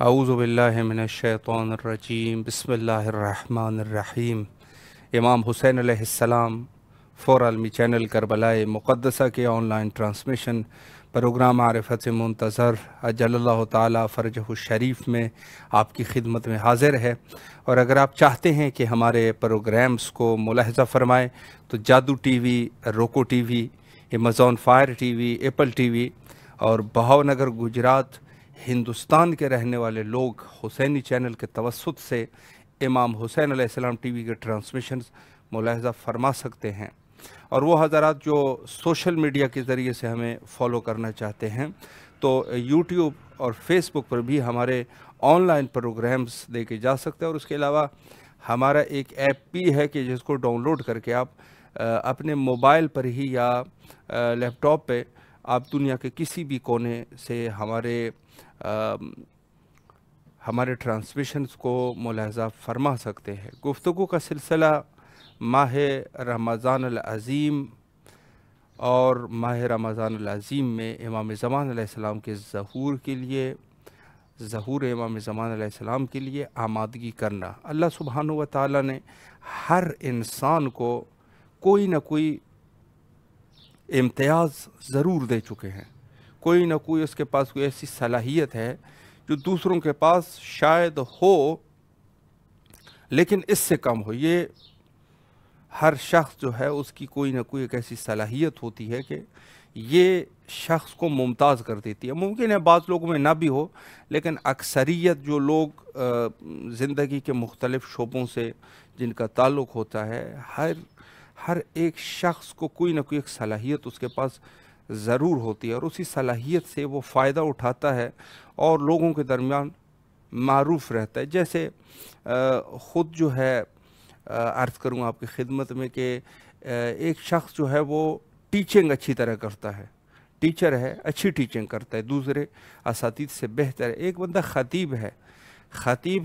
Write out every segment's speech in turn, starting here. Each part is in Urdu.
اعوذ باللہ من الشیطان الرجیم بسم اللہ الرحمن الرحیم۔ امام حسین علیہ السلام فور عالمی چینل کربلائے مقدسہ کے آن لائن ٹرانسمیشن پروگرام معرفت منتظر اجل اللہ تعالیٰ فرجہ الشریف میں آپ کی خدمت میں حاضر ہے، اور اگر آپ چاہتے ہیں کہ ہمارے پروگرامز کو ملاحظہ فرمائیں تو جادو ٹی وی، روکو T V, Amazon fire T V, apple T V اور بہاؤ نگر گجرات ہندوستان کے رہنے والے لوگ حسینی چینل کے توسط سے امام حسین علیہ السلام ٹی وی کے ٹرانسمیشنز ملاحظہ فرما سکتے ہیں۔ اور وہ حضرات جو سوشل میڈیا کے ذریعے سے ہمیں فالو کرنا چاہتے ہیں تو یوٹیوب اور فیس بک پر بھی ہمارے آن لائن پروگرامز دیکھے جا سکتے ہیں، اور اس کے علاوہ ہمارا ایک ایپ بھی ہے کہ جس کو ڈاؤن لوڈ کر کے آپ اپنے موبائل پر ہی یا لیپ ٹاپ پہ آپ دنیا کے کسی بھی کونے سے ہمارے ٹرانسمیشنز کو ملاحظہ فرما سکتے ہیں۔ گفتگو کا سلسلہ ماہ رمضان العظیم، اور ماہ رمضان العظیم میں امام زمان علیہ السلام کے ظہور امام زمان علیہ السلام کے لیے آمادگی کرنا۔ اللہ سبحانہ و تعالیٰ نے ہر انسان کو کوئی نہ کوئی امتیاز ضرور دے چکے ہیں، کوئی نہ کوئی اس کے پاس کوئی ایسی صلاحیت ہے جو دوسروں کے پاس شاید ہو لیکن اس سے کم ہو۔ یہ ہر شخص جو ہے اس کی کوئی نہ کوئی ایک ایسی صلاحیت ہوتی ہے کہ یہ شخص کو ممتاز کر دیتی ہے۔ ممکن ہے بعض لوگوں میں نہ بھی ہو، لیکن اکثریت جو لوگ زندگی کے مختلف شعبوں سے جن کا تعلق ہوتا ہے، ہر ایک شخص کو کوئی نہ کوئی ایک صلاحیت اس کے پاس ضرور ہوتی ہے، اور اسی صلاحیت سے وہ فائدہ اٹھاتا ہے اور لوگوں کے درمیان معروف رہتا ہے۔ جیسے خود جو ہے عرض کروں آپ کی خدمت میں کہ ایک شخص جو ہے وہ ٹیچنگ اچھی طرح کرتا ہے، ٹیچر ہے، اچھی ٹیچنگ کرتا ہے، دوسرے اساتذہ سے بہتر ہے۔ ایک بندہ خطیب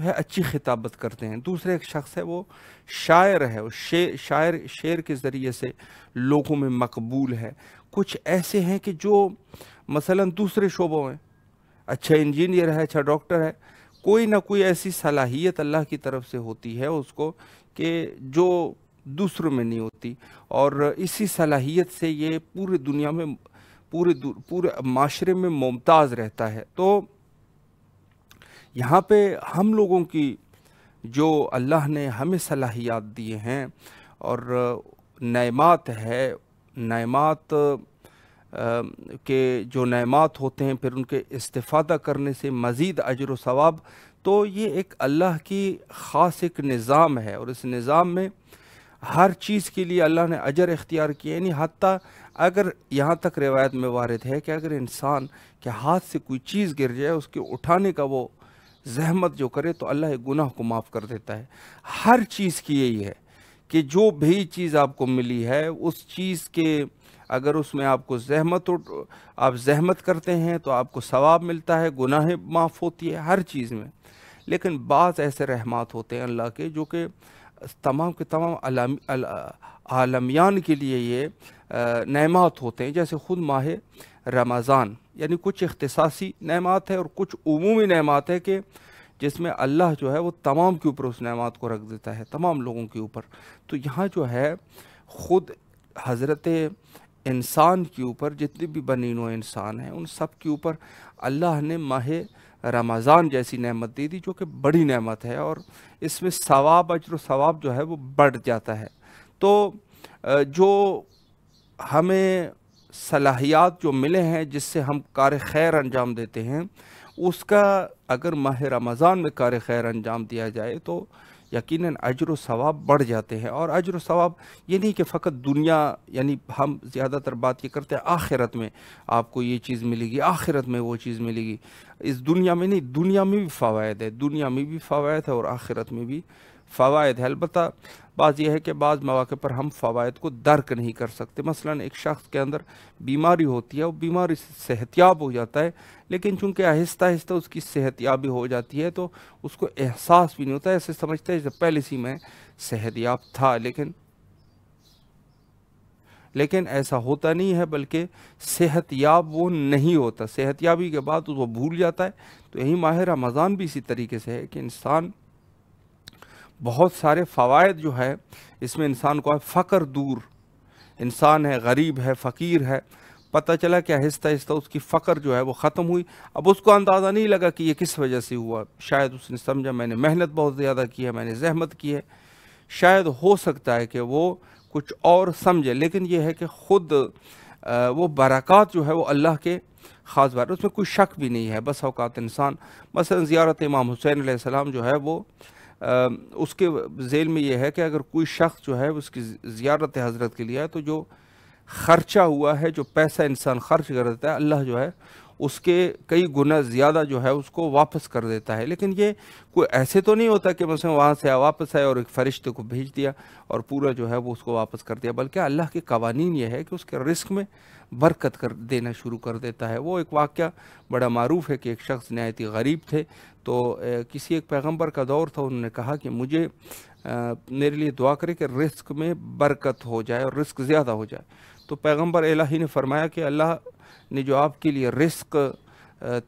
ہے، اچھی خطابت کرتے ہیں۔ دوسرے ایک شخص ہے وہ شاعر ہے، وہ شعر کے ذریعے سے لوگوں میں مقبول ہے۔ کچھ ایسے ہیں کہ جو مثلا دوسرے شعبوں میں اچھا انجینئر ہے، اچھا ڈاکٹر ہے، کوئی نہ کوئی ایسی صلاحیت اللہ کی طرف سے ہوتی ہے اس کو کہ جو دوسروں میں نہیں ہوتی، اور اسی صلاحیت سے یہ پورے دنیا میں پورے معاشرے میں ممتاز رہتا ہے۔ تو یہاں پہ ہم لوگوں کی جو اللہ نے ہمیں صلاحیات دیے ہیں اور نعمات ہے، نعمات کے جو نعمات ہوتے ہیں پھر ان کے استفادہ کرنے سے مزید اجر و ثواب، تو یہ ایک اللہ کی خاص ایک نظام ہے، اور اس نظام میں ہر چیز کے لیے اللہ نے اجر اختیار کیا۔ یعنی حتیٰ اگر یہاں تک روایت میں وارد ہے کہ اگر انسان کے ہاتھ سے کوئی چیز گر جائے، اس کے اٹھانے کا وہ زحمت جو کرے تو اللہ ایک گناہ کو معاف کر دیتا ہے۔ ہر چیز کی یہی ہے کہ جو بھی چیز آپ کو ملی ہے اس چیز کے اگر اس میں آپ کو آپ زحمت کرتے ہیں تو آپ کو ثواب ملتا ہے، گناہ معاف ہوتی ہے ہر چیز میں۔ لیکن بعض ایسے رحمات ہوتے ہیں اللہ کے جو کہ تمام کے تمام عالمیان کے لیے یہ نعمات ہوتے ہیں، جیسے خود ماہ رمضان، یعنی کچھ اختصاصی نعمات ہیں اور کچھ عمومی نعمات ہیں کہ جس میں اللہ جو ہے وہ تمام کے اوپر اس نعمات کو رکھ دیتا ہے، تمام لوگوں کے اوپر۔ تو یہاں جو ہے خود حضرت انسان کے اوپر، جتنے بھی بنی نوع انسان ہیں ان سب کے اوپر اللہ نے ماہ رمضان جیسی نعمت دی جو کہ بڑی نعمت ہے، اور اس میں اجر و ثواب جو ہے وہ بڑھ جاتا ہے۔ تو جو ہمیں صلاحیات جو ملے ہیں جس سے ہم کار خیر انجام دیتے ہیں، اس کا اگر ماہ رمضان میں کار خیر انجام دیا جائے تو یقیناً اجر و ثواب بڑھ جاتے ہیں۔ اور اجر و ثواب یہ نہیں کہ فقط دنیا، یعنی ہم زیادہ تر بات یہ کرتے ہیں آخرت میں آپ کو یہ چیز ملے گی، آخرت میں وہ چیز ملے گی، اس دنیا میں نہیں، دنیا میں بھی فوائد ہے، دنیا میں بھی فوائد ہے اور آخرت میں بھی فوائد ہے۔ البتہ بات یہ ہے کہ بعض مواقع پر ہم فوائد کو درک نہیں کر سکتے۔ مثلا ایک شخص کے اندر بیماری ہوتی ہے، وہ بیماری سے صحت یاب ہو جاتا ہے، لیکن چونکہ آہستہ آہستہ اس کی صحت یابی ہو جاتی ہے تو اس کو احساس بھی نہیں ہوتا ہے، ایسے سمجھتا ہے جیسے پہلے سے میں صحت یاب تھا، لیکن ایسا ہوتا نہیں ہے، بلکہ صحت یاب وہ نہیں ہوتا۔ صحت یابی کے بعد وہ بھول جاتا ہے، تو یہی ماہ رمضان بھی اسی طریقے سے ہے کہ انسان بہت سارے فوائد جو ہے اس میں انسان کو فقر دور، انسان ہے غریب ہے فقیر ہے، پتہ چلا کہ آہستہ آہستہ اس کی فقر جو ہے وہ ختم ہوئی. اب اس کو اندازہ نہیں لگا کہ یہ کس وجہ سے ہوا، شاید اس نے سمجھا میں نے محنت بہت زیادہ کی ہے، میں نے زحمت کی ہے، شاید ہو سکتا ہے کہ وہ کچھ اور سمجھے، لیکن یہ ہے کہ خود وہ برکات جو ہے وہ اللہ کے خاص بات، اس میں کوئی شک بھی نہیں ہے. بس اوقات انسان مثلا زیارت امام حسین علیہ السلام جو ہے وہ اس کے ذیل میں یہ ہے کہ اگر کوئی شخص جو ہے اس کی زیارت حضرت کے لیے ہے تو جو خرچہ ہوا ہے، جو پیسہ انسان خرچ کر دیتا ہے، اللہ جو ہے اس کے کئی گنا زیادہ جو ہے اس کو واپس کر دیتا ہے. لیکن یہ کوئی ایسے تو نہیں ہوتا کہ مثلا وہاں سے واپس آئے اور ایک فرشتے کو بھیج دیا اور پورا جو ہے وہ اس کو واپس کر دیا، بلکہ اللہ کے قوانین یہ ہے کہ اس کے رزق میں برکت کر دینا شروع کر دیتا ہے. وہ ایک واقعہ بڑا معروف ہے کہ ایک شخص نہایت ہی غریب تھے، تو کسی ایک پیغمبر کا دور تھا، انہوں نے کہا کہ مجھے میرے لیے دعا کرے کہ رزق میں برکت ہو جائے اور رزق زیادہ ہو جائے. تو پیغمبر الہی نے فرمایا کہ اللہ نے جو آپ کے لیے رزق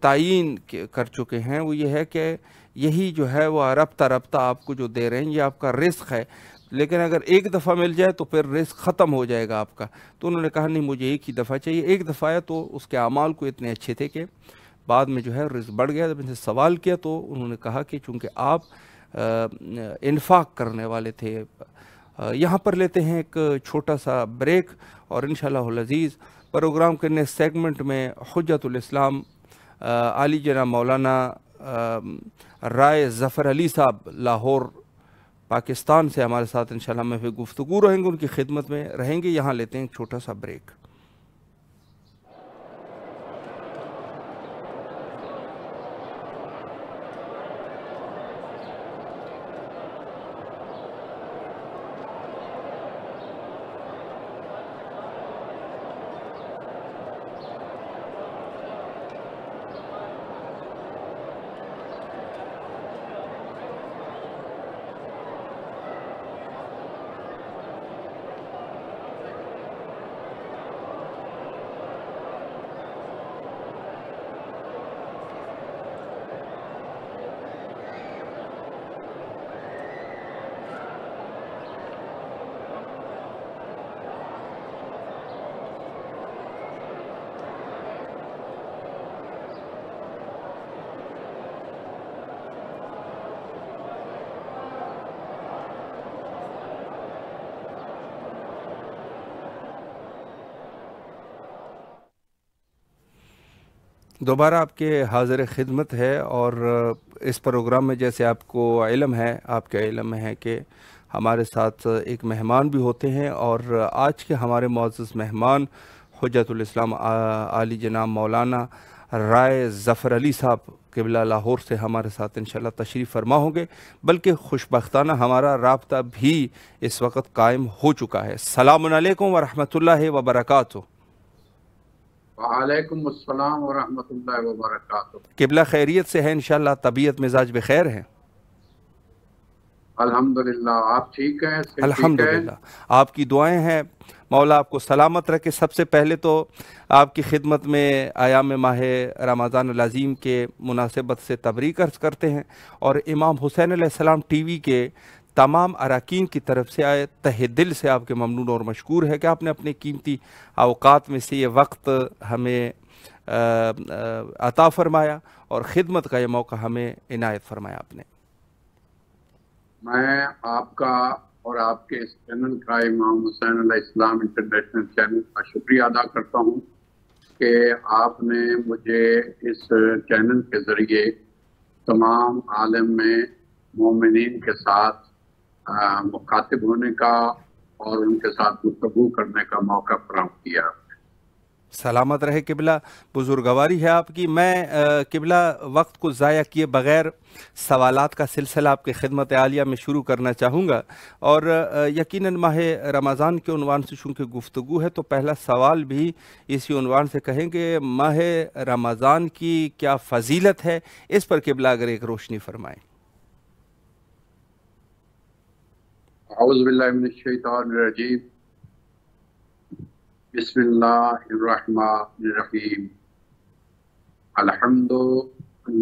تعین کر چکے ہیں وہ یہ ہے کہ یہی جو ہے وہ رفتہ رفتہ آپ کو جو دے رہے ہیں یہ آپ کا رزق ہے، لیکن اگر ایک دفعہ مل جائے تو پھر رزق ختم ہو جائے گا آپ کا. تو انہوں نے کہا نہیں مجھے ایک ہی دفعہ چاہیے. ایک دفعہ ہے تو اس کے اعمال کو اتنے اچھے تھے کہ بعد میں جو ہے رزق بڑھ گیا. جب ان سے سوال کیا تو انہوں نے کہا کہ چونکہ آپ انفاق کرنے والے تھے. یہاں پر لیتے ہیں ایک چھوٹا سا بریک اور انشاءاللہ العزیز پروگرام کے نئے سیگمنٹ میں حجت الاسلام عالی جناب مولانا رائے ظفر علی صاحب لاہور پاکستان سے ہمارے ساتھ انشاءاللہ میں پھر گفتگو رہیں گے، ان کی خدمت میں رہیں گے. یہاں لیتے ہیں ایک چھوٹا سا بریک. دوبارہ آپ کے حاضر خدمت ہے، اور اس پروگرام میں جیسے آپ کو علم ہے، آپ کے علم میں ہے کہ ہمارے ساتھ ایک مہمان بھی ہوتے ہیں، اور آج کے ہمارے معزز مہمان حجت الاسلام عالی جناب مولانا رائے ظفر علی صاحب قبلہ لاہور سے ہمارے ساتھ انشاءاللہ تشریف فرما ہوں گے. بلکہ خوشبختانہ ہمارا رابطہ بھی اس وقت قائم ہو چکا ہے. السلام علیکم ورحمۃ اللہ وبرکاتہ. وعلیکم السلام ورحمۃ اللہ وبرکاتہ. قبلہ خیریت سے ہے انشاءاللہ، طبیعت مزاج بخیر ہے؟ الحمدللہ. آپ ٹھیک ہیں؟ الحمدللہ، آپ کی دعائیں ہیں، مولا آپ کو سلامت رکھے. سب سے پہلے تو آپ کی خدمت میں ایام ماہ رمضان العظیم کے مناسبت سے تبریک عرض کرتے ہیں، اور امام حسین علیہ السلام ٹی وی کے تمام اراکین کی طرف سے آئے تہ دل سے آپ کے ممنون اور مشکور ہے کہ آپ نے اپنے قیمتی اوقات میں سے یہ وقت ہمیں عطا فرمایا اور خدمت کا یہ موقع ہمیں عنایت فرمایا آپ نے. میں آپ کا اور آپ کے اس چینل کا، امام حسین علیہ السلام انٹرنیشنل چینل کا شکریہ ادا کرتا ہوں کہ آپ نے مجھے اس چینل کے ذریعے تمام عالم میں مومنین کے ساتھ مخاطب ہونے کا اور ان کے ساتھ گفتگو کرنے کا موقع فراہم کیا. سلامت رہے قبلہ، بزرگواری ہے آپ کی. میں قبلہ وقت کو ضائع کیے بغیر سوالات کا سلسلہ آپ کی خدمت عالیہ میں شروع کرنا چاہوں گا، اور یقیناً ماہ رمضان کے عنوان سے چونکہ گفتگو ہے تو پہلا سوال بھی اسی عنوان سے کہیں کہ ماہ رمضان کی کیا فضیلت ہے، اس پر قبلہ اگر ایک روشنی فرمائیں. اعوذ باللہ من الشیطان الرجیم. بسم اللہ الرحمن الرحیم. الحمد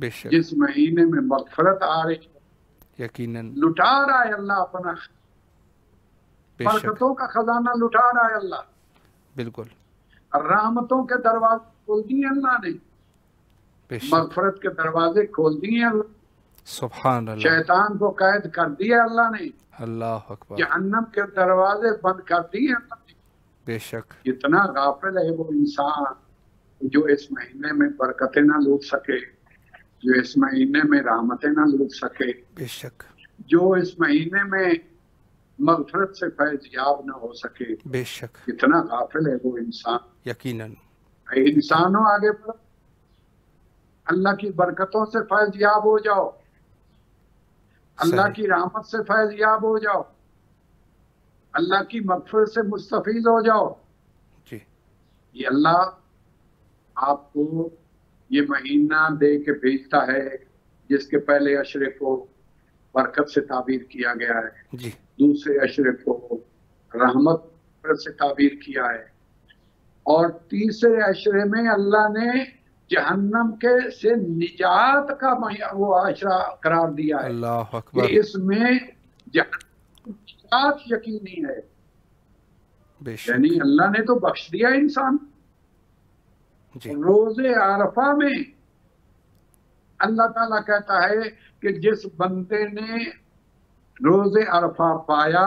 بے شک جس مہینے میں مغفرت آ رہی ہے، یقیناً لٹا رہا ہے اللہ اپنا بے شک برکتوں کا خزانہ لٹا رہا ہے اللہ، بالکل رحمتوں کے دروازے کھول دیے اللہ نے، بے شک مغفرت کے دروازے کھول دیے اللہ، سبحان اللہ شیطان کو قید کر دیا اللہ نے، اللہ اکبر جہنم کے دروازے بند کر دیے اللہ نے۔ بے شک کتنا غافل ہے وہ انسان جو اس مہینے میں برکتیں نہ لوٹ سکے، جو اس مہینے میں رحمتیں نہ لوٹ سکے، بے شک جو اس مہینے میں مغفرت سے فیض یاب نہ ہو سکے، بے شک کتنا غافل ہے وہ انسان۔ یقیناً اے انسانوں آگے بڑھو، اللہ کی برکتوں سے فیض یاب ہو جاؤ، اللہ صحیح کی رحمت سے فیض یاب ہو جاؤ، اللہ کی مغفرت سے مستفید ہو جاؤ۔ جی یہ اللہ آپ کو یہ مہینہ دے کے بھیجتا ہے جس کے پہلے عشرے کو برکت سے تعبیر کیا گیا ہے، جی دوسرے عشرے کو رحمت سے تعبیر کیا ہے، اور تیسرے عشرے میں اللہ نے جہنم کے سے نجات کا وہ عشرہ قرار دیا ہے اللہ کہ اکبر اس میں جہنم کی نجات یقینی ہے۔ بے شک یعنی اللہ نے تو بخش دیا انسان۔ جی روز عرفہ میں اللہ تعالیٰ کہتا ہے کہ جس بندے نے روز عرفہ پایا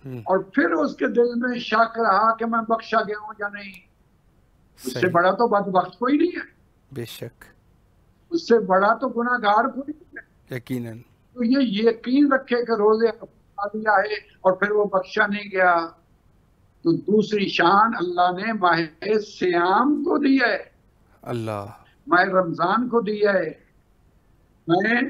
اور پھر اس کے دل میں شک رہا کہ میں بخشا گیا ہوں یا نہیں، اس سے صحیح بڑا تو بدبخت کوئی نہیں ہے، بے شک اس سے بڑا تو گناہ گار کوئی نہیں ہے۔ یقیناً تو یہ یقین رکھے کہ روز عرفہ پا لیا ہے اور پھر وہ بخشا نہیں گیا۔ تو دوسری شان اللہ نے ماہ سیام کو دی ہے، اللہ ماہ رمضان کو دی ہے۔ میں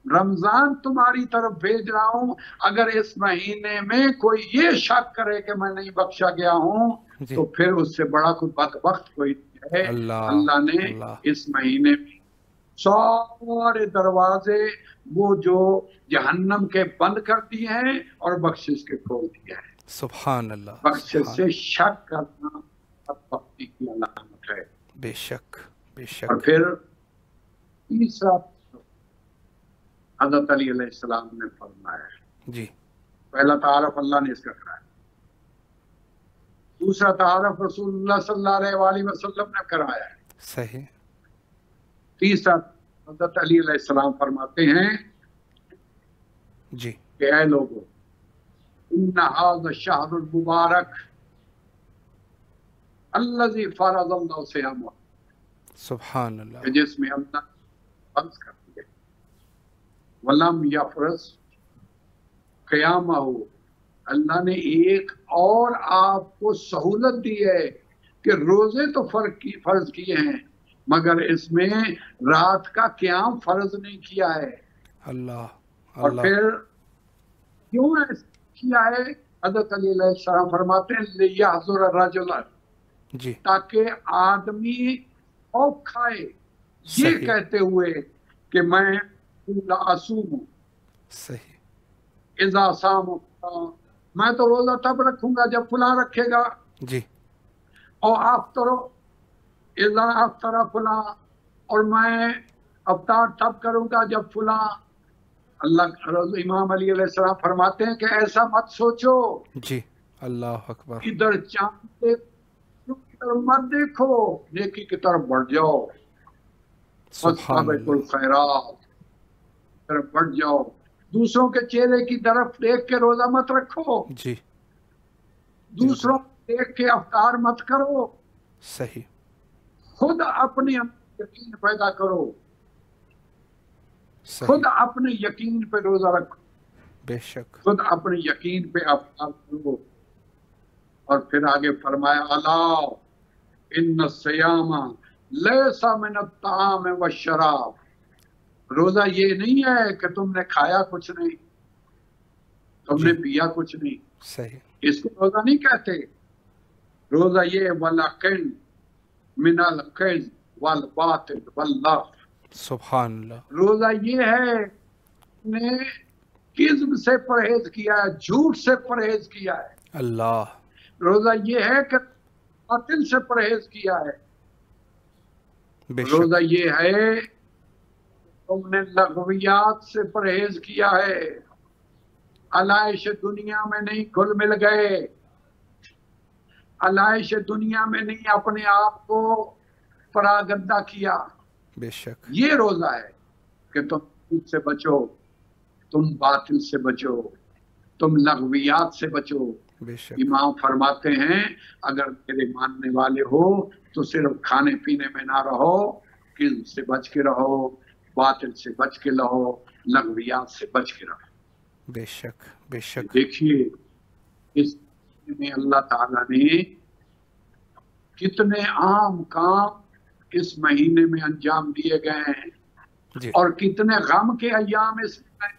رمضان تمہاری طرف بھیج رہا ہوں، اگر اس مہینے میں کوئی یہ شک کرے کہ میں نہیں بخشا گیا ہوں جی تو پھر اس سے بڑا کوئی بدبخت کوئی نہیں ہے۔ اللہ نے اللہ اس مہینے میں سارے دروازے وہ جو جہنم کے بند کر دیے ہیں اور بخشش کے کھول دیے ہیں۔ سبحان اللہ بخشش سبحان سے شک کرنا بدبختی کی علامت ہے۔ بے شک بے اور شک پھر تیسرا حضرت علی علیہ السلام نے فرمایا ہے، جی پہلا تعارف اللہ نے اس کا کرایا، دوسرا تعارف رسول اللہ صلی اللہ علیہ وآلہ وسلم نے کرایا ہے، صحیح تیسرا حضرت علی علیہ السلام فرماتے ہیں جی کہ اے لوگو ان ھذا الشہر المبارک الذی فرض اللہ صیامہ، سبحان اللہ کہ جس میں اللہ فرض کر دیا ولم یفرض قیامہ، اللہ نے ایک اور آپ کو سہولت دی ہے کہ روزے تو فرض کیے ہیں مگر اس میں رات کا قیام فرض نہیں کیا ہے۔ اللہ اور اللہ پھر کیوں ایسا کیا ہے؟ حضرت علی علیہ السلام فرماتے ہیں لیحذر الرجل، جی تاکہ آدمی خوف کھائے یہ صحیح کہتے ہوئے کہ میں لا اصوم صحیح اذا صام، میں تو روزہ تب رکھوں گا جب فلاں رکھے گا، جی اور افطر اذا افطر فلاں، اور میں افطار تب کروں گا جب فلاں۔ اللہ امام علی علیہ السلام فرماتے ہیں کہ ایسا مت سوچو، جی اللہ اکبر ادھر چاند دیکھو ادھر مت دیکھو، نیکی کی طرف بڑھ جاؤ، سبحان فاستبقوا اللہ الخیرات طرف بڑھ جاؤ، دوسروں کے چہرے کی طرف دیکھ کے روزہ مت رکھو، جی دوسروں کو دیکھ کے افطار مت کرو، صحیح خود اپنے یقین پیدا کرو، صحیح خود اپنے یقین پہ روزہ رکھو، بے شک خود اپنے یقین پہ افطار کرو۔ اور پھر آگے فرمایا الا ان الصیام لیس من الطعام والشراب، روزہ یہ نہیں ہے کہ تم نے کھایا کچھ نہیں، تم نے پیا کچھ نہیں، صحیح اس کو روزہ نہیں کہتے۔ روزہ یہ ولکن من القذف والباطل واللغو، سبحان اللہ روزہ یہ ہے نے کذب سے پرہیز کیا ہے، جھوٹ سے پرہیز کیا ہے، اللہ روزہ یہ ہے کہ باطل سے پرہیز کیا ہے، بے شک روزہ یہ ہے تم نے لغویات سے پرہیز کیا ہے، علائش دنیا میں نہیں گھل مل گئے، علائش دنیا میں نہیں اپنے آپ کو پراگندہ کیا۔ بے شک یہ روزہ ہے کہ تم جھوٹ سے بچو، تم باطل سے بچو، تم لغویات سے بچو۔ بے شک امام فرماتے ہیں اگر میرے ماننے والے ہو تو صرف کھانے پینے میں نہ رہو، کذب سے بچ کے رہو، باطل سے بچ کے رہو، لغویات سے بچ کے رہو۔ بے شک بے شک دیکھیے اس میں اللہ تعالیٰ نے کتنے عام کام اس مہینے میں انجام دیے گئے ہیں، جی اور کتنے غم کے ایام اس میں آئے،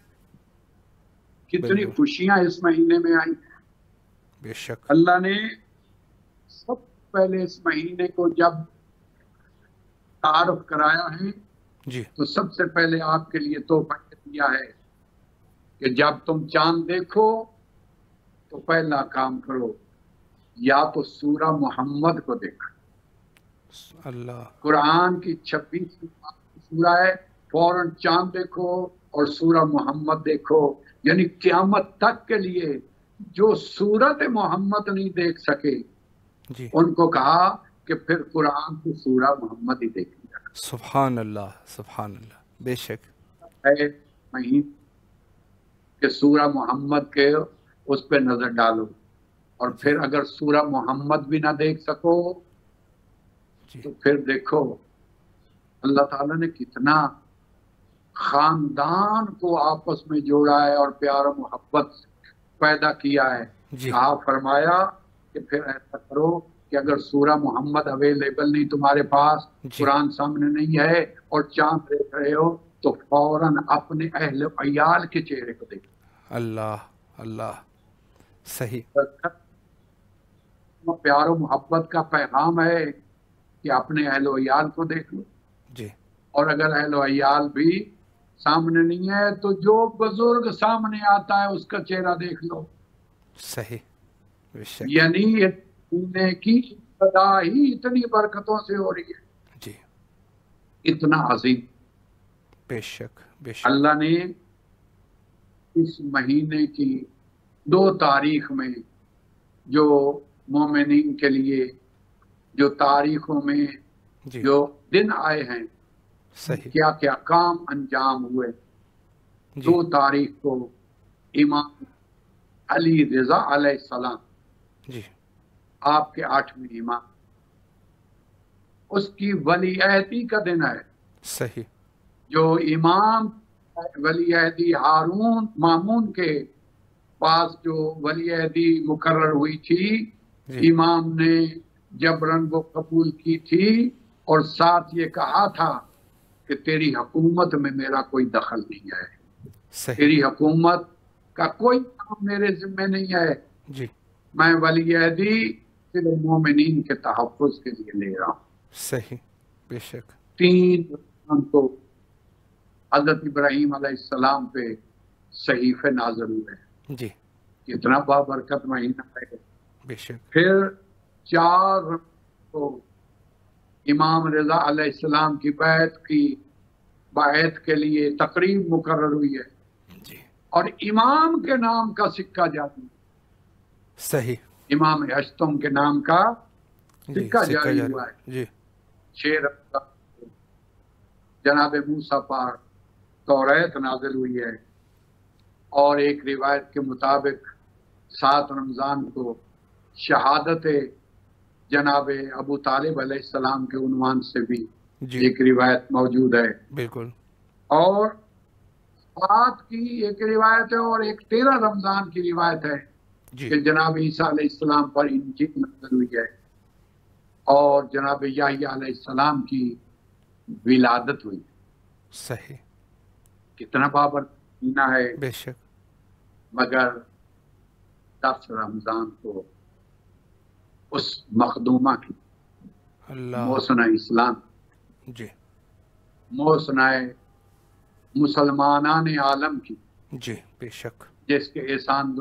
کتنی بالکل خوشیاں اس مہینے میں آئی۔ بے شک اللہ نے سب سے پہلے اس مہینے کو جب تعارف کرایا ہے جی تو سب سے پہلے آپ کے لیے تحفہ دیا ہے کہ جب تم چاند دیکھو تو پہلا کام کرو یا تو سورہ محمد کو دیکھو۔ اللہ قرآن کی 26 سورہ ہے، فوراً چاند دیکھو اور سورہ محمد دیکھو، یعنی قیامت تک کے لیے جو سورت محمد نہیں دیکھ سکے جی ان کو کہا کہ پھر قرآن کی سورہ محمد ہی دیکھ لیا سبحان اللہ سبحان اللہ بے شک ہے مہین کہ سورہ محمد کے اس پہ نظر ڈالو، اور پھر اگر سورہ محمد بھی نہ دیکھ سکو جی تو پھر دیکھو اللہ تعالیٰ نے کتنا خاندان کو آپس میں جوڑا ہے اور پیار و محبت پیدا کیا ہے۔ جی کہا فرمایا کہ پھر ایسا کرو کہ اگر سورہ محمد اویلیبل نہیں تمہارے پاس، جی قرآن سامنے نہیں ہے اور چاند دیکھ رہے ہو تو فوراً اپنے اہل و عیال کے چہرے کو دیکھو۔ اللہ اللہ صحیح پیار و محبت کا پیغام ہے کہ اپنے اہل و عیال کو دیکھ لو، جی اور اگر اہل و عیال بھی سامنے نہیں ہے تو جو بزرگ سامنے آتا ہے اس کا چہرہ دیکھ لو۔ صحیح بے شک یعنی یہ سینے کی ابتدا ہی اتنی برکتوں سے ہو رہی ہے، جی اتنا عظیم۔ بے شک بے شک اللہ نے اس مہینے کی 2 تاریخ میں جو مومنین کے لیے جو تاریخوں میں جی جو دن آئے ہیں، صحیح کیا کیا کام انجام ہوئے۔ جی 2 تاریخ کو امام علی رضا علیہ السلام، جی آپ کے 8ویں امام، اس کی ولی عہدی کا دن ہے۔ صحیح جو امام ولی عہدی ہارون مامون کے پاس جو ولی عہدی مقرر ہوئی تھی، جی امام نے جبرن وہ قبول کی تھی اور ساتھ یہ کہا تھا کہ تیری حکومت میں میرا کوئی دخل نہیں ہے، صحیح تیری حکومت کا کوئی کام میرے ذمہ نہیں ہے، جی میں ولی عہدی صرف مومنین کے تحفظ کے لیے لے رہا ہوں۔ صحیح بے شک 3 رمضان کو حضرت ابراہیم علیہ السلام پہ صحیفے نازل ہوئے، جی کتنا بابرکت مہینہ ہے۔ بے شک پھر 4 رمضان کو امام رضا علیہ السلام کی بیعت کے لیے تقریب مقرر ہوئی ہے، جی اور امام کے نام کا سکہ جاری، صحیح امام اشتم کے نام کا جی سکہ جاری ہوا ہے۔ جی 6 رمضان کو جناب موسیٰ پر توریت نازل ہوئی ہے، اور ایک روایت کے مطابق 7 رمضان کو شہادت جناب ابو طالب علیہ السلام کے عنوان سے بھی جی ایک روایت موجود ہے، بالکل اور 7 کی ایک روایت ہے اور ایک 13 رمضان کی روایت ہے جی کہ جناب عیسیٰ علیہ السلام پر انجیل نازل ہوئی ہے اور جناب یحییٰ علیہ السلام کی ولادت ہوئی۔ صحیح کتنا بابرکت مہینہ ہے، بے شک مگر 10 رمضان کو اس مخدومہ کی اللہ محسنہ اسلام، جی محسنہ مسلمانان عالم کی، جی بے شک جس کے احسان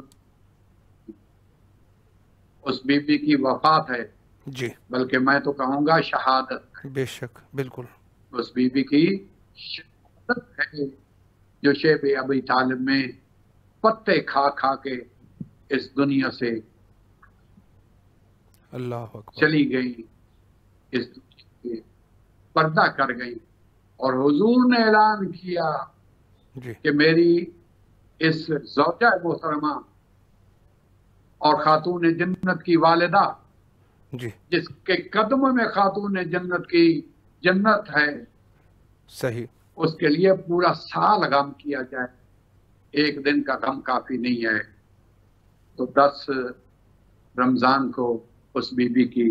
اس بی بی کی وفات ہے، جی بلکہ میں تو کہوں گا شہادت، بے شک بالکل اس بی بی کی شہادت عادت ہے جو شیب ابی طالب میں پتے کھا کھا کے اس دنیا سے اللہ اکبر چلی گئی، اس دنیا سے پردہ کر گئی، اور حضور نے اعلان کیا جی کہ میری اس زوجہ محترمہ اور خاتون جنت کی والدہ، جی جس کے قدموں میں خاتون جنت کی جنت ہے، صحیح اس کے لیے پورا سال غم کیا جائے، ایک دن کا غم کافی نہیں ہے۔ تو 10 رمضان کو اس بی بی کی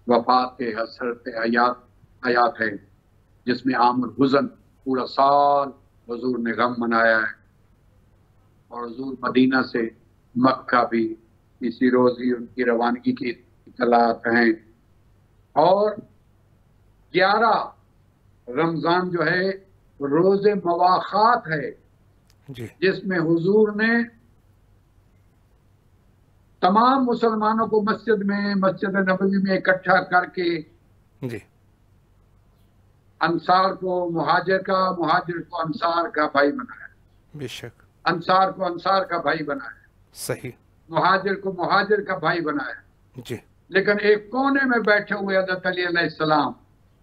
وفات کے حسرت حیات ہے، جس میں عام الحزن پورا سال حضور نے غم منایا ہے، اور حضور مدینہ سے مکہ بھی اسی روز ہی ان کی روانگی کی اطلاعات ہیں۔ اور 11 رمضان جو ہے روز مواخات ہے، جی جس میں حضور نے تمام مسلمانوں کو مسجد نبوی میں اکٹھا کر کے جی انصار کو مہاجر کا، مہاجر کو انصار کا بھائی بنایا، بے شک انصار کو انصار کا بھائی بنایا، صحیح مہاجر کو مہاجر کا بھائی بنایا۔ جی لیکن ایک کونے میں بیٹھے ہوئے حضرت علی علیہ السلام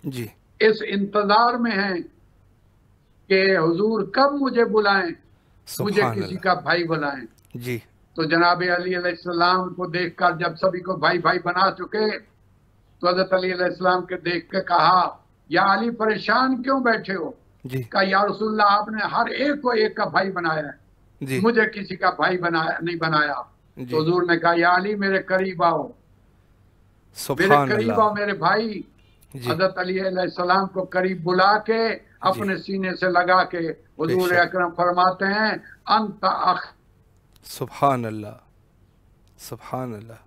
جی اس انتظار میں ہیں کہ حضور کب مجھے بلائیں، مجھے سبحان کسی اللہ کا بھائی بلائیں۔ جی تو جناب علی علیہ السلام کو دیکھ کر جب سبھی کو بھائی بھائی بنا چکے، تو حضرت علی علیہ السلام کے دیکھ کے کہا، یا علی پریشان کیوں بیٹھے ہو؟ جی کہا یا رسول اللہ آپ نے ہر ایک کو ایک کا بھائی بنایا ہے، جی مجھے کسی کا بھائی نہیں بنایا۔ جی تو حضور نے کہا یا علی میرے قریب آؤ، میرے سبحان قریب اللہ آؤ میرے بھائی۔ جی حضرت علی علیہ السلام کو قریب بلا کے اپنے سینے سے لگا کے حضور شک اکرم فرماتے ہیں انت اخ۔ سبحان اللہ سبحان اللہ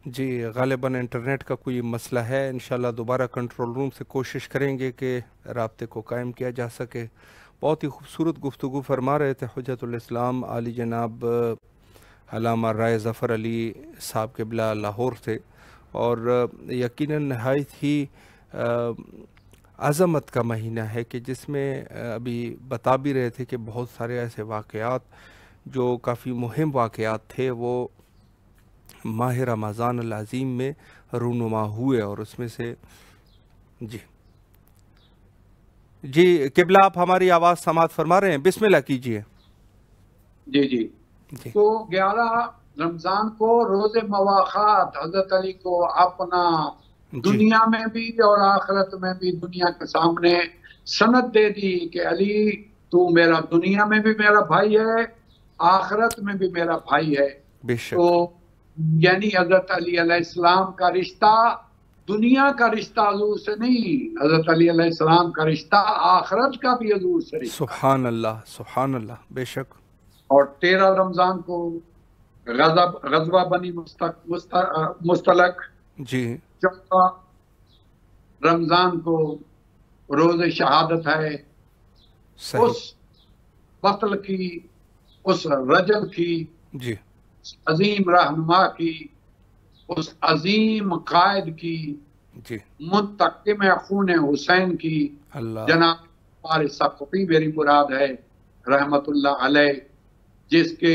جی غالباً انٹرنیٹ کا کوئی مسئلہ ہے، انشاءاللہ دوبارہ کنٹرول روم سے کوشش کریں گے کہ رابطے کو قائم کیا جا سکے۔ بہت ہی خوبصورت گفتگو فرما رہے تھے حجت الاسلام عالی جناب علامہ رائے ظفر علی صاحب قبلہ لاہور سے، اور یقیناً نہایت ہی عظمت کا مہینہ ہے کہ جس میں ابھی بتا بھی رہے تھے کہ بہت سارے ایسے واقعات جو کافی مہم واقعات تھے وہ ماہ رمضان العظیم میں رونما ہوئے، اور اس میں سے جی قبلہ آپ ہماری آواز سماعت فرما رہے ہیں؟ بسم اللہ کیجئے۔ جی جی جی تو 11 رمضان کو روز مواخات حضرت علی کو اپنا جی دنیا میں بھی اور آخرت میں بھی دنیا کے سامنے سند دے دی کہ علی تو میرا دنیا میں بھی میرا بھائی ہے، آخرت میں بھی میرا بھائی ہے۔ بے تو شک یعنی حضرت علی علیہ السلام کا رشتہ دنیا کا رشتہ حضور سے نہیں، حضرت علی علیہ السلام کا رشتہ آخرت کا بھی حضور سے رشتہ۔ سبحان اللہ سبحان اللہ بے شک۔ اور 13 رمضان کو غزوہ بنی مستلق، جی 14 رمضان کو روز شہادت ہے، صحیح اس بطل کی، اس رجب کی، جی اس عظیم رہنما کی، اس عظیم قائد کی، جی منتقم خون حسین کی، اللہ جناب فارس ثقفی میری مراد ہے رحمت اللہ علیہ، جس کے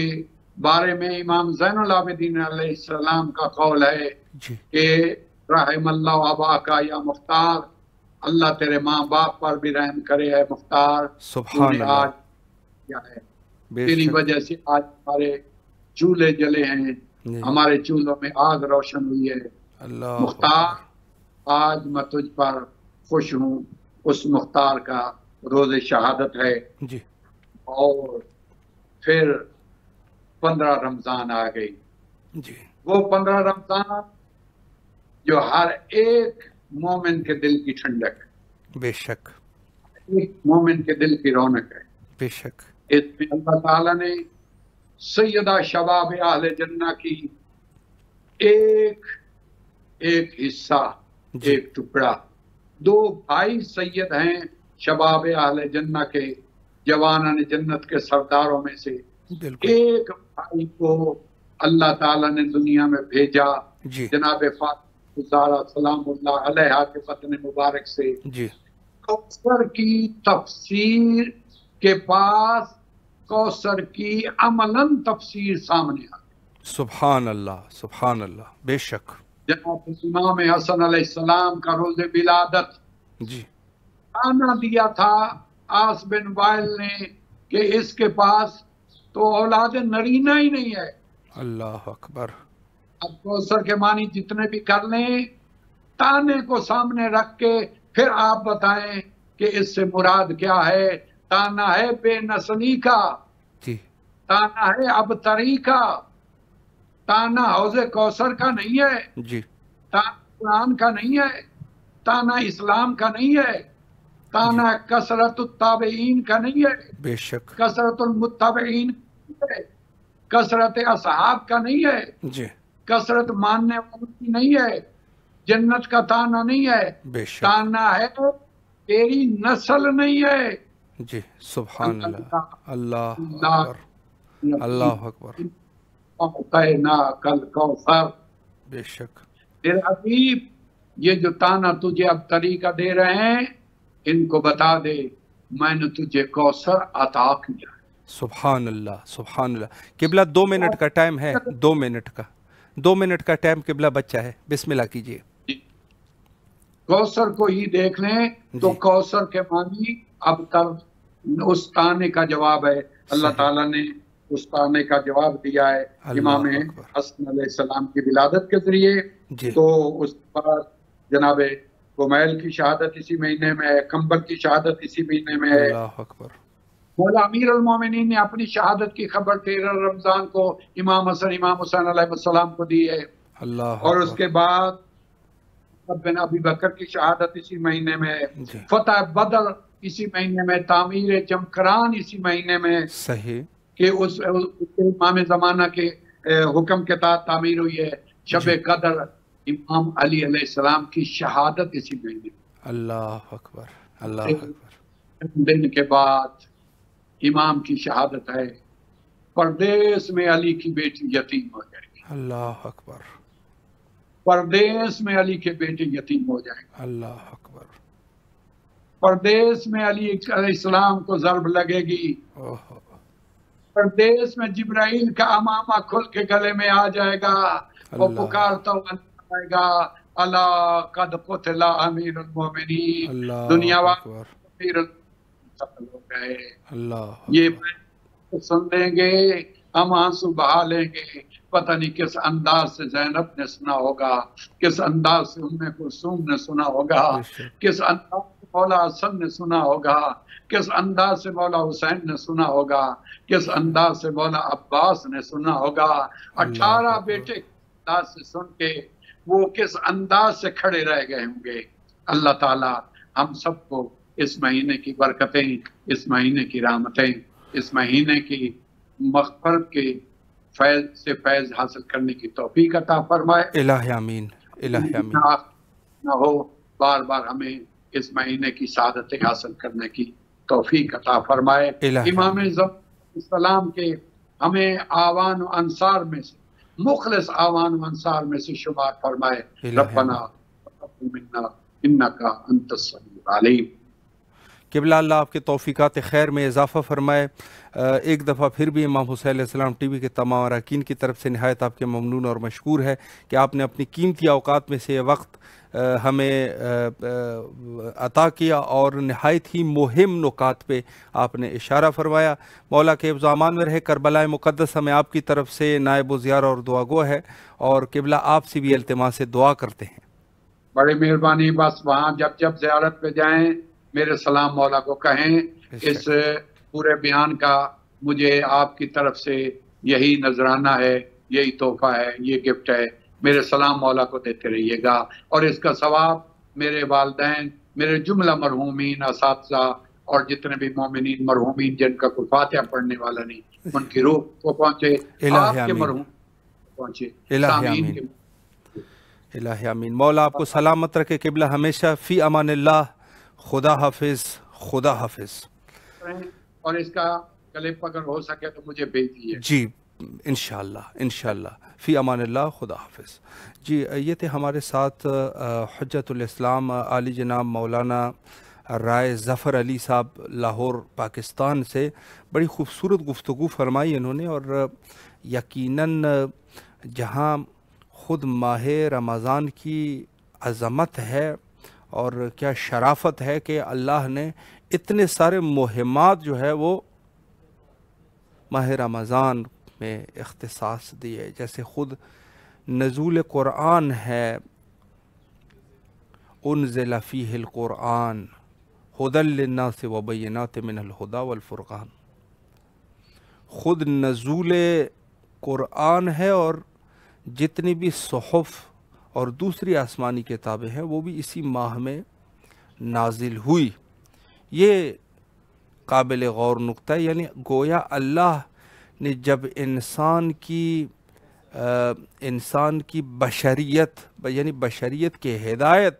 بارے میں امام زین العابدین علیہ السلام کا قول ہے جی کہ رحم اللہ ابا کا یا مختار، اللہ تیرے ماں باپ پر بھی رحم کرے ہے مختار، سبحان تو نے اللہ آج کیا ہے، بے تیری شک وجہ سے آج ہمارے چولہے جلے ہیں، جی ہمارے چولہوں میں آگ روشن ہوئی ہے۔ اللہ مختار آج میں تجھ پر خوش ہوں، اس مختار کا روز شہادت ہے۔ جی اور پھر 15 رمضان آ گئی، جی وہ 15 رمضان جو ہر ایک مومن کے دل کی ٹھنڈک، بے شک ایک مومن کے دل کی رونق ہے۔ بے شک اس میں اللہ تعالیٰ نے سیدہ شباب اہل جنہ کی ایک حصہ، جی ایک ٹکڑا، 2 بھائی سید ہیں شباب اہل جنہ کے، جوانان جنت کے سرداروں میں سے، بالکل ایک بھائی کو اللہ تعالیٰ نے دنیا میں بھیجا جی جناب فاطمہ زہرا سلام اللہ علیہا کے بدن مبارک سے جی کوثر کی تفسیر کے پاس کوثر کی عملاً تفسیر سامنے آ گئی. سبحان اللہ سبحان اللہ، بے شک. جناب امام حسن علیہ السلام کا روز ولادت جی آنا دیا تھا آس بن وائل نے کہ اس کے پاس تو اولاد نرینہ ہی نہیں ہے. اللہ اکبر. اب کوثر کے معنی جتنے بھی کر لیں، تانے کو سامنے رکھ کے پھر آپ بتائیں کہ اس سے مراد کیا ہے. تانا ہے بے نسلی کا، جی تانا ہے ابتری کا، تانا حوض کوثر کا نہیں ہے، جی تانا قرآن کا نہیں ہے، تانا اسلام کا نہیں ہے، تانا کثرت التابعین کا نہیں ہے، بے شک. کثرت المتبعین کا نہیں ہے، کثرت اصحاب کا نہیں ہے، جی کثرت ماننے والوں کی نہیں ہے، جنت کا تانا نہیں ہے. بے شک. تانا ہے تیری نسل نہیں ہے. جی سبحان اللہ. اللہ اکبر اللہ اکبر. کل کوثر. بے شک. میرے حبیب، یہ جو تانا تجھے اب طریقہ دے رہے ہیں، ان کو بتا دے میں نے تجھے کوثر عطا کیا. سبحان اللہ سبحان اللہ. قبلہ 2 منٹ کا ٹائم ہے، 2 منٹ کا 2 منٹ کا ٹائم قبلہ بچہ ہے. بسم اللہ کیجئے. کوثر کو ہی دیکھ لیں تو کوثر کے معنی اب تک اس تانے کا جواب ہے. اللہ تعالیٰ نے اس تانے کا جواب دیا ہے امام حسن علیہ السلام کی ولادت کے ذریعے. تو اس پر جناب گمیل کی شہادت اسی مہینے میں ہے، کمبل کی شہادت اسی مہینے میں ہے. اللہ اکبر. مولا امیر المومنین نے اپنی شہادت کی خبر 13 رمضان کو امام حسن امام حسین علیہ السلام کو دی ہے. اللہ اور اس کے بعد بن ابی بکر کی شہادت اسی مہینے میں ہے. فتح بدر اسی مہینے میں، تعمیر جمکران اسی مہینے میں، صحیح کہ اس امام زمانہ کے حکم کے تحت تعمیر ہوئی ہے. شب قدر امام علی علیہ السلام کی شہادت اسی مہینے میں. اللہ اکبر اللہ اکبر. دن کے بعد امام کی شہادت ہے. پردیس میں علی کی بیٹی یتیم ہو جائے گی. اللہ اکبر. پردیس میں علی کے بیٹے یتیم ہو جائیں گے. اللہ اکبر. پردیس میں علی علیہ السلام کو ضرب لگے گی. پردیس میں جبرائیل کا امامہ کھل کے گلے میں آ جائے گا. وہ پکارتا ہوا آئے گا، الا قد قتل امیر المومنین. دنیا والے امیر قتل ہو گئے. یہ سن لیں گے، ہم آنسو بہا لیں گے. پتہ نہیں کس انداز سے زینب نے سنا ہوگا، کس انداز سے ام کلثوم نے سنا ہوگا، کس انداز سے مولا حسن نے سنا ہوگا، کس انداز سے مولا حسین نے سنا ہوگا، کس انداز سے مولا عباس نے سنا ہوگا. 18 بیٹے انداز سے سن کے وہ کس انداز سے کھڑے رہ گئے ہوں گے. اللہ تعالی ہم سب کو اس مہینے کی برکتیں، اس مہینے کی رحمتیں، اس مہینے کی مغفرت کے فیض سے فیض حاصل کرنے کی توفیق عطا فرمائے. الہ آمین الہ آمین. نہ ہو بار بار ہمیں اس مہینے کی سعادت حاصل کرنے کی توفیق عطا فرمائے. امام السلام کے ہمیں آوان و انصار میں سے، مخلص آوان و انصار میں سے شمار فرمائے. ربنا تقبل منا انک انت السمیع العلیم. قبلہ اللہ آپ کے توفیقات خیر میں اضافہ فرمائے. ایک دفعہ پھر بھی امام حسین علیہ السلام ٹی وی کے تمام اراکین کی طرف سے نہایت آپ کے ممنون اور مشکور ہے کہ آپ نے اپنی قیمتی اوقات میں سے یہ وقت ہمیں عطا کیا اور نہایت ہی مہم نکات پہ آپ نے اشارہ فرمایا. مولا کے حفظ و امان میں رہے. کربلا مقدس ہمیں آپ کی طرف سے نائب و زیارہ اور دعا گو ہے، اور قبلہ آپ سے بھی التماس سے دعا کرتے ہیں. بڑی مہربانی. بس وہاں جب زیارت پہ جائیں میرے سلام مولا کو کہیں. اس پورے بیان کا مجھے آپ کی طرف سے یہی نذرانہ ہے، یہی تحفہ ہے، یہ گفٹ ہے. میرے سلام مولا کو دیتے رہیے گا، اور اس کا ثواب میرے والدین، میرے جملہ مرحومین، اساتذہ اور جتنے بھی مومنین مرحومین جن کا کوئی فاتحہ پڑھنے والا نہیں، ان کی روح کو پہنچے. آپ کے مرحوم پہنچے. الہ آمین. مولا آپ کو سلامت رکھے. قبلہ ہمیشہ فی امان اللہ. خدا حافظ. خدا حافظ. اور اس کا کلپ اگر ہو سکے تو مجھے بھیج دیجیے. جی انشاءاللہ فی امان اللہ، خدا حافظ۔ جی یہ تھے ہمارے ساتھ حجت الاسلام عالی جناب مولانا رائے ظفر علی صاحب لاہور پاکستان سے۔ بڑی خوبصورت گفتگو فرمائی انہوں نے، اور یقیناً جہاں خود ماہ رمضان کی عظمت ہے اور کیا شرافت ہے کہ اللہ نے اتنے سارے مہمات جو ہے وہ ماہ رمضان میں اختصاص دیے، جیسے خود نزول قرآن ہے، انزل فیہ القرآن ھدی للناس وبینات من الھدی والفرقان، خود نزول قرآن ہے، اور جتنی بھی صحف اور دوسری آسمانی کتابیں ہیں وہ بھی اسی ماہ میں نازل ہوئی۔ یہ قابل غور نقطہ ہے، یعنی گویا اللہ نے جب انسان کی بشریت یعنی بشریت کے ہدایت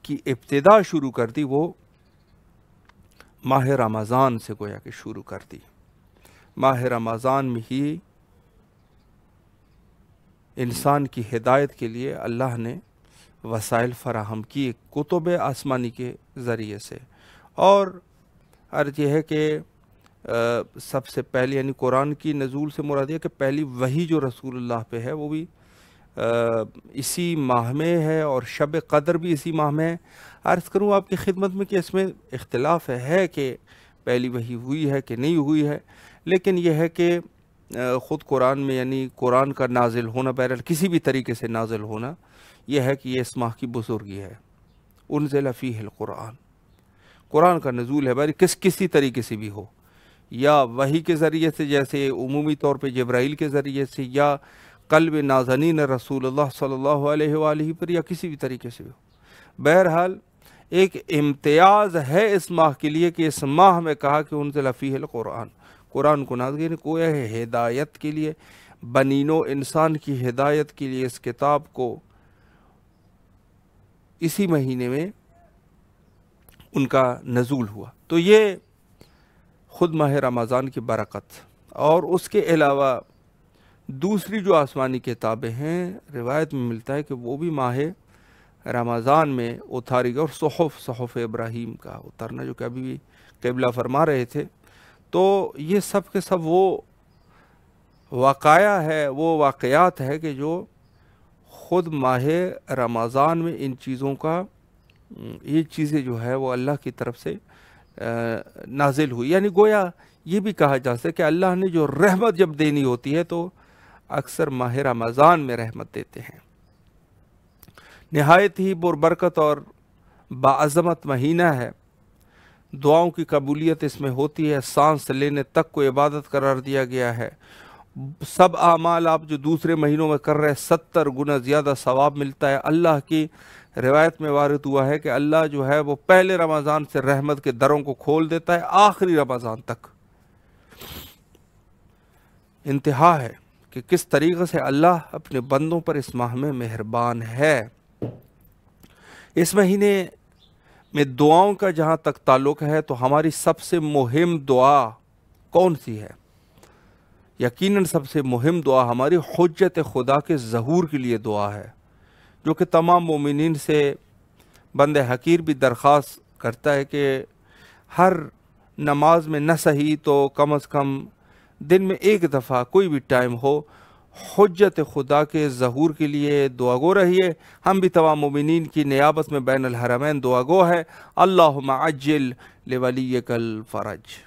کی ابتدا شروع کر دی، وہ ماہ رمضان سے گویا کہ شروع کر دی۔ ماہ رمضان میں ہی انسان کی ہدایت کے لیے اللہ نے وسائل فراہم کی کتب آسمانی کے ذریعے سے، اور عرض یہ ہے کہ سب سے پہلے یعنی قرآن کی نزول سے مراد ہے کہ پہلی وحی جو رسول اللہ پہ ہے وہ بھی اسی ماہ میں ہے، اور شب قدر بھی اسی ماہ میں ہے۔ عرض کروں آپ کی خدمت میں کہ اس میں اختلاف ہے کہ پہلی وحی ہوئی ہے کہ نہیں ہوئی ہے، لیکن یہ ہے کہ خود قرآن میں یعنی قرآن کا نازل ہونا، بہرحال کسی بھی طریقے سے نازل ہونا، یہ ہے کہ یہ اس ماہ کی بزرگی ہے۔ انزل فیہ القرآن، قرآن کا نزول ہے، بہرحال کسی طریقے سے بھی ہو، یا وحی کے ذریعے سے جیسے عمومی طور پہ جبرائیل کے ذریعے سے، یا قلب نازنین رسول اللہ صلی اللہ علیہ وآلہ پر، یا کسی بھی طریقے سے بھی ہو۔ بہرحال ایک امتیاز ہے اس ماہ کے لیے کہ اس ماہ میں کہا کہ انزل فیہ القرآن، قرآن کو نازل یعنی کویا ہے ہدایت کے لیے، بنین و انسان کی ہدایت کے لیے اس کتاب کو اسی مہینے میں ان کا نزول ہوا۔ تو یہ خود ماہ رمضان کی برکت، اور اس کے علاوہ دوسری جو آسمانی کتابیں ہیں، روایت میں ملتا ہے کہ وہ بھی ماہ رمضان میں اتاری گئی، اور صحف ابراہیم کا اترنا جو کہ ابھی بھی قبلہ فرما رہے تھے، تو یہ سب کے سب وہ وقایع ہے، وہ واقعات ہے کہ جو خود ماہ رمضان میں ان چیزوں کا یہ چیزیں جو ہے وہ اللہ کی طرف سے نازل ہوئی، یعنی گویا یہ بھی کہا جا سکتا ہے کہ اللہ نے جو رحمت جب دینی ہوتی ہے تو اکثر ماہ رمضان میں رحمت دیتے ہیں۔ نہایت ہی برکت اور باعظمت مہینہ ہے، دعاؤں کی قبولیت اس میں ہوتی ہے، سانس لینے تک کو عبادت قرار دیا گیا ہے، سب اعمال آپ جو دوسرے مہینوں میں کر رہے 70 گنا زیادہ ثواب ملتا ہے۔ اللہ کی روایت میں وارد ہوا ہے کہ اللہ جو ہے وہ پہلے رمضان سے رحمت کے دروں کو کھول دیتا ہے آخری رمضان تک۔ انتہا ہے کہ کس طریقے سے اللہ اپنے بندوں پر اس ماہ میں مہربان ہے۔ اس مہینے میں دعاؤں کا جہاں تک تعلق ہے تو ہماری سب سے مہم دعا کون سی ہے؟ یقیناً سب سے مہم دعا ہماری حجت خدا کے ظہور کے لیے دعا ہے، جو کہ تمام مومنین سے بند حقیر بھی درخواست کرتا ہے کہ ہر نماز میں نہ صحیح تو کم از کم دن میں ایک دفعہ کوئی بھی ٹائم ہو حجت خدا کے ظہور کے لیے دعا گو رہیے۔ ہم بھی تمام مومنین کی نیابت میں بین الحرمین دعا گو ہے۔ اللہم عجل لولیک الفرج۔